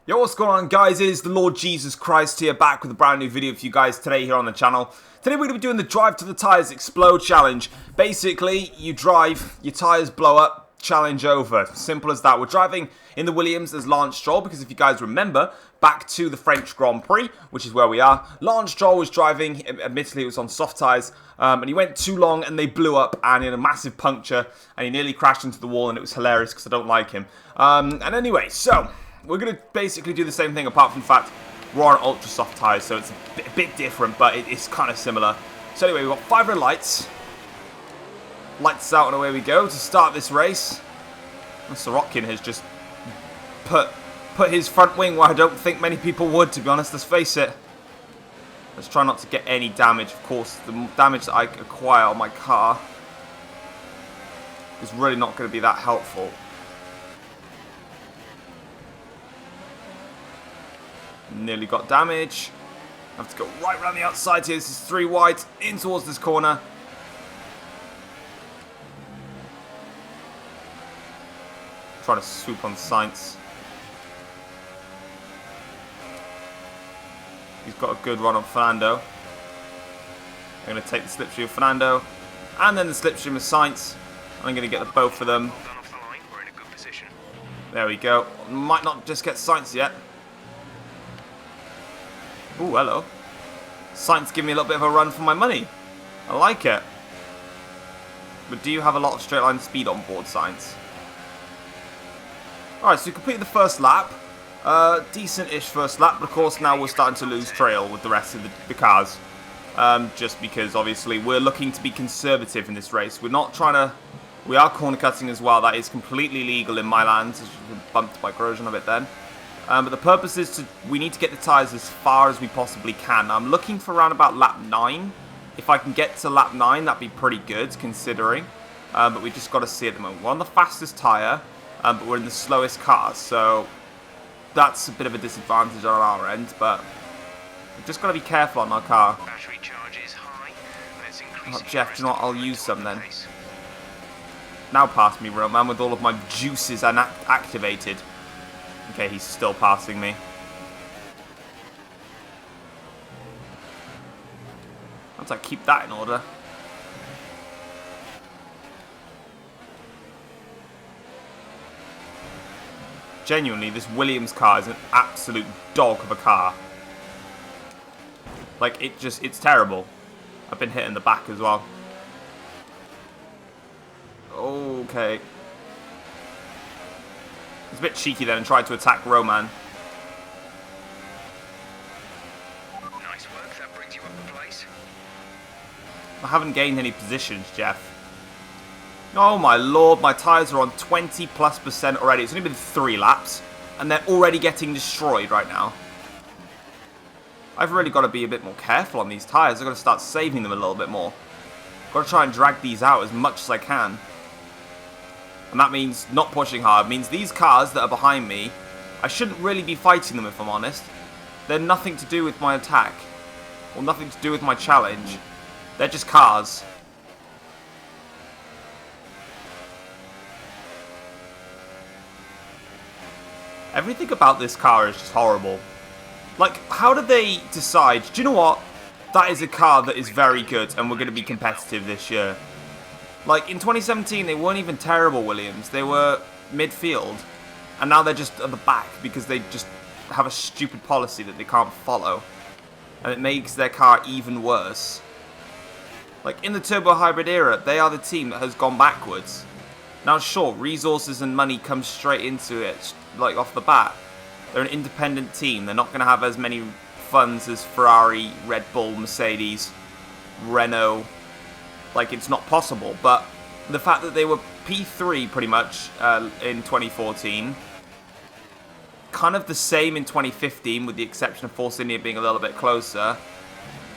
Yo, what's going on, guys? It is the Lord Jesus Christ here, back with a brand new video for you guys today here on the channel. Today we're going to be doing the Drive to the Tyres Explode challenge. Basically, you drive, your tyres blow up, challenge over. Simple as that. We're driving in the Williams as Lance Stroll, because if you guys remember, back to the French Grand Prix, which is where we are, Lance Stroll was driving, admittedly it was on soft tyres, and he went too long and they blew up and he had a massive puncture and he nearly crashed into the wall, and it was hilarious because I don't like him. And anyway, so we're going to basically do the same thing, apart from the fact we're on ultra soft tyres, so it's a bit different, but it's kind of similar. So anyway, we've got 5 red lights. Lights out and away we go to start this race. And Sorokin has just put his front wing where I don't think many people would, to be honest, let's face it. Let's try not to get any damage. Of course, the damage that I acquire on my car is really not going to be that helpful. Nearly got damage. I have to go right around the outside here. This is 3 wide, in towards this corner. Trying to swoop on Sainz. He's got a good run on Fernando. I'm going to take the slipstream of Fernando and then the slipstream of Sainz. I'm going to get the both of them. There we go. Might not just get Sainz yet. Ooh, hello. Sainz giving me a little bit of a run for my money. I like it. But do you have a lot of straight line speed on board, Sainz? Alright, so we completed the first lap. Decent-ish first lap, but of course now we're starting to lose trail with the rest of the cars. Just because, obviously, we're looking to be conservative in this race. We're not trying to... We are corner cutting as well. That is completely legal in my lands. Bumped by corrosion a bit then. But the purpose is we need to get the tyres as far as we possibly can. I'm looking for around about lap 9. If I can get to lap 9, that'd be pretty good, considering. But we just got to see at the moment. We're on the fastest tyre, but we're in the slowest car, so that's a bit of a disadvantage on our end, but we've just got to be careful on our car. Battery charge is high. Oh, Jeff, do you know what? I'll use some then. Now pass me, Roman, with all of my juices activated. Okay, he's still passing me. Once I keep that in order. Genuinely, this Williams car is an absolute dog of a car. Like, it's terrible. I've been hit in the back as well. Okay. It's a bit cheeky then and tried to attack Roman. Nice work, that brings you up the place. I haven't gained any positions, Jeff. Oh my lord, my tyres are on 20+% already. It's only been 3 laps, and they're already getting destroyed right now. I've really got to be a bit more careful on these tyres. I've got to start saving them a little bit more. Got to try and drag these out as much as I can. And that means not pushing hard. It means these cars that are behind me, I shouldn't really be fighting them if I'm honest. They're nothing to do with my attack. Or nothing to do with my challenge. They're just cars. Everything about this car is just horrible. Like, how did they decide, do you know what? That is a car that is very good and we're going to be competitive this year. Like, in 2017, they weren't even terrible, Williams. They were midfield. And now they're just at the back because they just have a stupid policy that they can't follow. And it makes their car even worse. Like, in the turbo hybrid era, they are the team that has gone backwards. Now, sure, resources and money come straight into it, like, off the bat. They're an independent team. They're not going to have as many funds as Ferrari, Red Bull, Mercedes, Renault. Like, it's not possible, but the fact that they were P3 pretty much in 2014, kind of the same in 2015 with the exception of Force India being a little bit closer.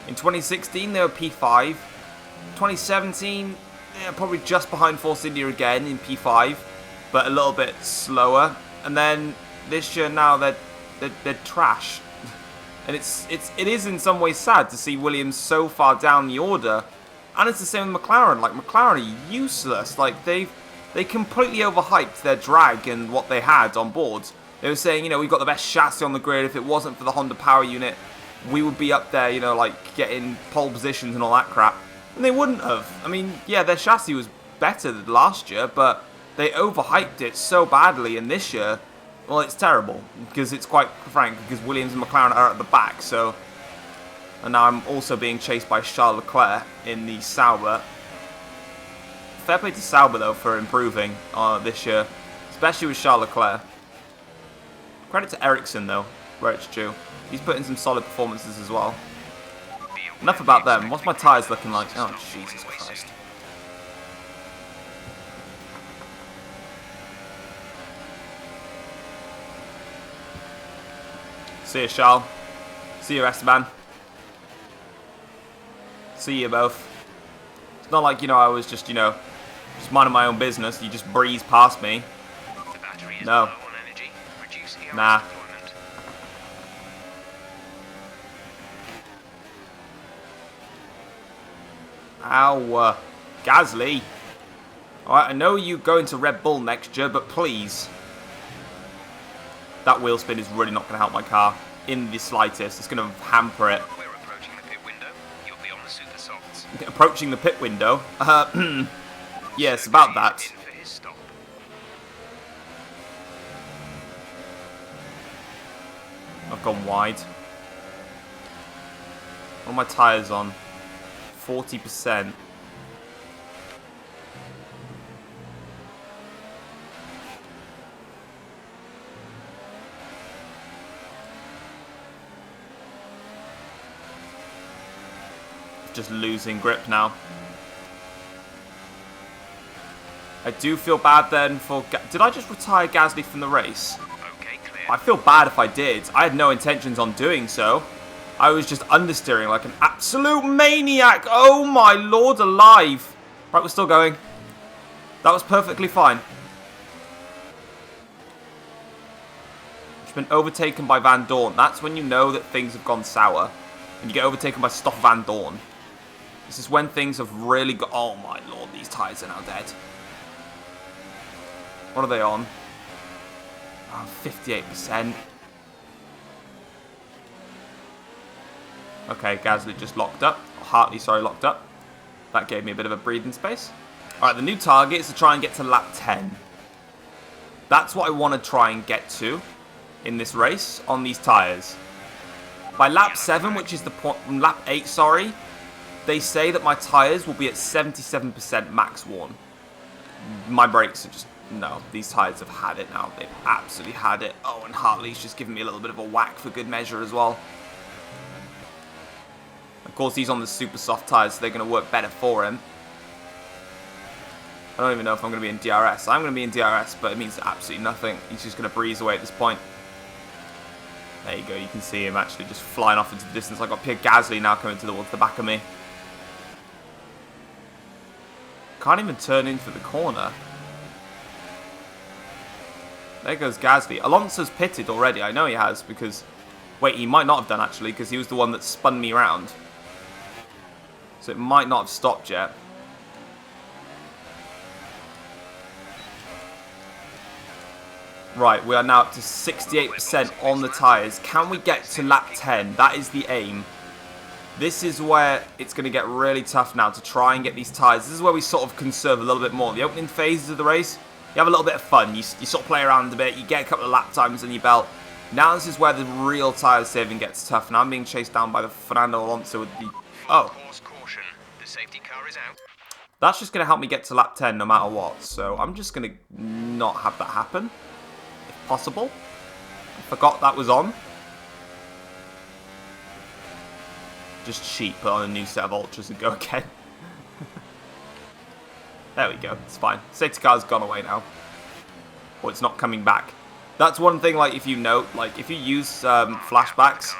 In 2016 they were P5. 2017, yeah, probably just behind Force India again in P5, but a little bit slower. And then this year now they're trash, and it is in some ways sad to see Williams so far down the order. And it's the same with McLaren. Like, McLaren are useless. Like, they completely overhyped their drag and what they had on board. They were saying, you know, we've got the best chassis on the grid. If it wasn't for the Honda power unit, we would be up there, you know, like getting pole positions and all that crap. And they wouldn't have. I mean, yeah, their chassis was better than last year, but they overhyped it so badly. And this year, well, it's terrible because it's quite frank because Williams and McLaren are at the back. So, and now I'm also being chased by Charles Leclerc in the Sauber. Fair play to Sauber though for improving this year, especially with Charles Leclerc. Credit to Ericsson though, where it's due. He's put in some solid performances as well. Enough about them. What's my tyres looking like? Oh, Jesus Christ. See you, Charles. See you, Esteban. See you both. It's not like, you know, I was just, you know, just minding my own business. You just breeze past me. No. Nah. Ow. Gasly. Alright, I know you go into Red Bull next year, but please. That wheel spin is really not going to help my car in the slightest. It's going to hamper it. We're approaching the pit window. You'll be on the super softs. Approaching the pit window? Yes, about that. I've gone wide. What are my tyres on? 40%. Just losing grip now. I do feel bad then for... Did I just retire Gasly from the race? Okay, clear. I feel bad if I did. I had no intentions on doing so. I was just understeering like an absolute maniac. Oh my lord alive. Right, we're still going. That was perfectly fine. Just been overtaken by Van Dorn. That's when you know that things have gone sour. And you get overtaken by Stoff Van Dorn. This is when things have really got... Oh my lord, these tyres are now dead. What are they on? Oh, 58%. Okay, Gasly just locked up. Hartley, sorry, locked up. That gave me a bit of a breathing space. Alright, the new target is to try and get to lap 10. That's what I want to try and get to in this race on these tyres. By lap 7, which is the point... Lap 8, sorry. They say that my tyres will be at 77% max worn. My brakes are just... No, these tyres have had it now. They've absolutely had it. Oh, and Hartley's just giving me a little bit of a whack for good measure as well. Of course, he's on the super soft tyres, so they're going to work better for him. I don't even know if I'm going to be in DRS. I'm going to be in DRS, but it means absolutely nothing. He's just going to breeze away at this point. There you go. You can see him actually just flying off into the distance. I've got Pierre Gasly now coming towards the back of me. Can't even turn in for the corner. There goes Gasly. Alonso's pitted already. I know he has because... Wait, he might not have done actually because he was the one that spun me around. So it might not have stopped yet. Right, we are now up to 68% on the tyres. Can we get to lap 10? That is the aim. This is where it's going to get really tough now to try and get these tyres. This is where we sort of conserve a little bit more. The opening phases of the race, you have a little bit of fun. You sort of play around a bit. You get a couple of lap times in your belt. Now this is where the real tyre saving gets tough. Now I'm being chased down by the Fernando Alonso with the... Oh. Caution. The safety car is out. That's just going to help me get to lap 10 no matter what. So I'm just going to not have that happen. If possible. I forgot that was on. Just cheat, put on a new set of ultras and go again. There we go. It's fine. Safety car's gone away now. Or it's not coming back. That's one thing, like, if you note, like, if you use flashbacks,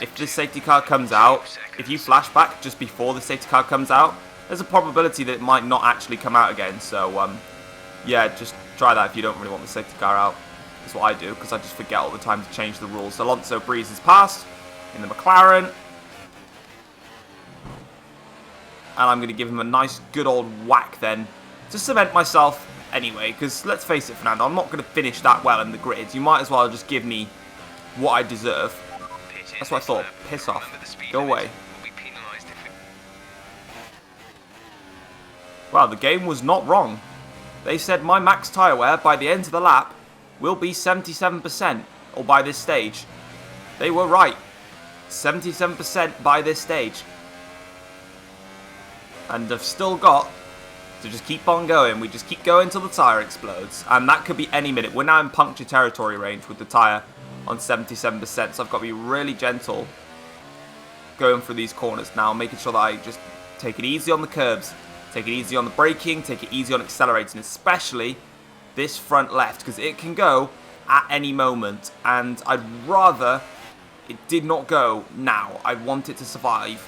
if the safety car comes out, if you flashback just before the safety car comes out, there's a probability that it might not actually come out again. So, yeah, just try that if you don't really want the safety car out. That's what I do, because I just forget all the time to change the rules. Alonso breezes past in the McLaren. And I'm going to give him a nice, good old whack then to cement myself anyway, because let's face it, Fernando, I'm not going to finish that well in the grid. You might as well just give me what I deserve. That's what I thought. Piss off. Go away. Wow, the game was not wrong. They said my max tyre wear by the end of the lap will be 77%, or by this stage. They were right. 77% by this stage. And I've still got to just keep on going. We just keep going till the tyre explodes. And that could be any minute. We're now in puncture territory range with the tyre on 77%. So I've got to be really gentle going through these corners now, making sure that I just take it easy on the curbs. Take it easy on the braking, take it easy on accelerating, especially this front left, because it can go at any moment, and I'd rather it did not go now. I want it to survive.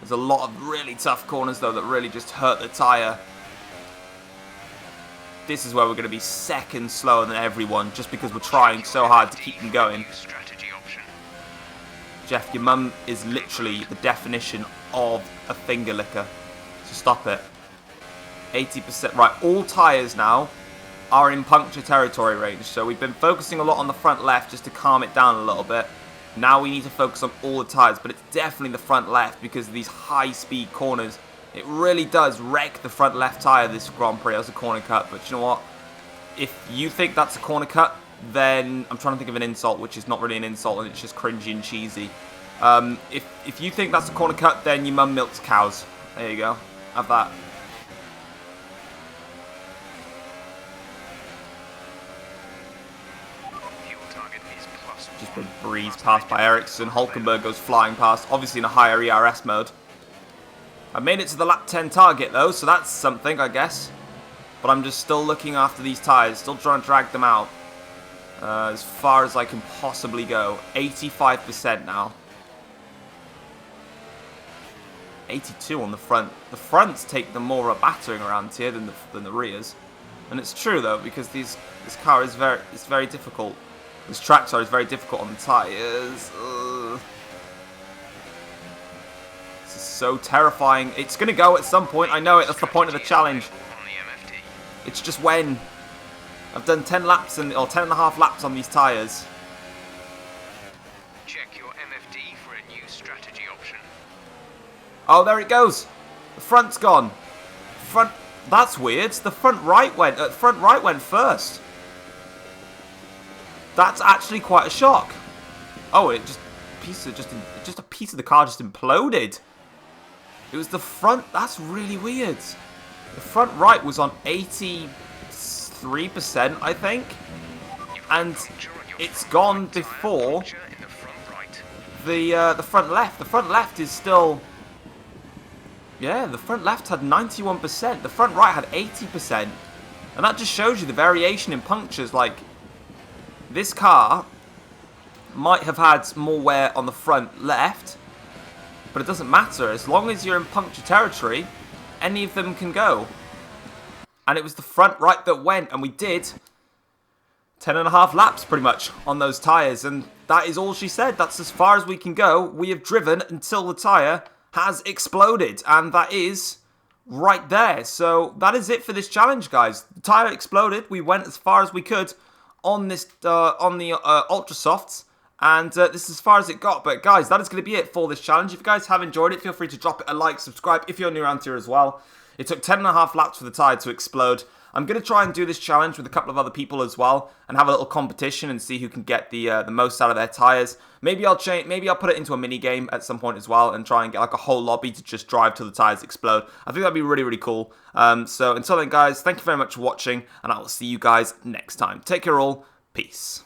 There's a lot of really tough corners, though, that really just hurt the tyre. This is where we're going to be seconds slower than everyone, just because we're trying so hard to keep them going. Jeff, your mum is literally the definition of a finger licker. So stop it. 80%. Right, all tyres now are in puncture territory range. So we've been focusing a lot on the front left just to calm it down a little bit. Now we need to focus on all the tyres, but it's definitely the front left because of these high-speed corners. It really does wreck the front left tyre this Grand Prix as a corner cut. But you know what? If you think that's a corner cut, then I'm trying to think of an insult, which is not really an insult, and it's just cringy and cheesy. If you think that's a corner cut, then your mum milks cows. There you go. Have that. Just been breezed past by Ericsson. Hulkenberg goes flying past, obviously in a higher ERS mode. I made it to the lap 10 target though, so that's something, I guess. But I'm just still looking after these tyres, still trying to drag them out. As far as I can possibly go. 85% now. 82 on the front. The fronts take the more of a battering around here than the rears. And it's true though, because this car is very difficult. This track, sorry, is very difficult on the tyres. This is so terrifying. It's going to go at some point. I know it. That's the point of the challenge. It's just when. I've done 10 laps or 10 and a half laps on these tyres. Check your MFD for a new strategy option. Oh, there it goes. The front's gone. Front. That's weird. The front right went first. That's actually quite a shock. Oh, it just a piece of the car just imploded. It was the front. That's really weird. The front right was on 83%, I think, and it's gone before the front left. The front left is still. Yeah, the front left had 91%. The front right had 80%, and that just shows you the variation in punctures. Like, this car might have had more wear on the front left, but it doesn't matter. As long as you're in puncture territory, any of them can go. And it was the front right that went, and we did 10 and a half laps pretty much on those tyres, and that is all she said. That's as far as we can go. We have driven until the tyre has exploded, and that is right there. So that is it for this challenge, guys. The tyre exploded. We went as far as we could on this on the Ultra Softs, and this is as far as it got. But guys, that is going to be it for this challenge. If you guys have enjoyed it, feel free to drop it a like, subscribe if you're new around here as well. It took 10 and a half laps for the tyre to explode. I'm going to try and do this challenge with a couple of other people as well, and have a little competition and see who can get the most out of their tyres. Maybe I'll put it into a mini game at some point as well, and try and get like a whole lobby to just drive till the tyres explode. I think that'd be really, really cool. So until then, guys, thank you very much for watching, and I will see you guys next time. Take care all. Peace.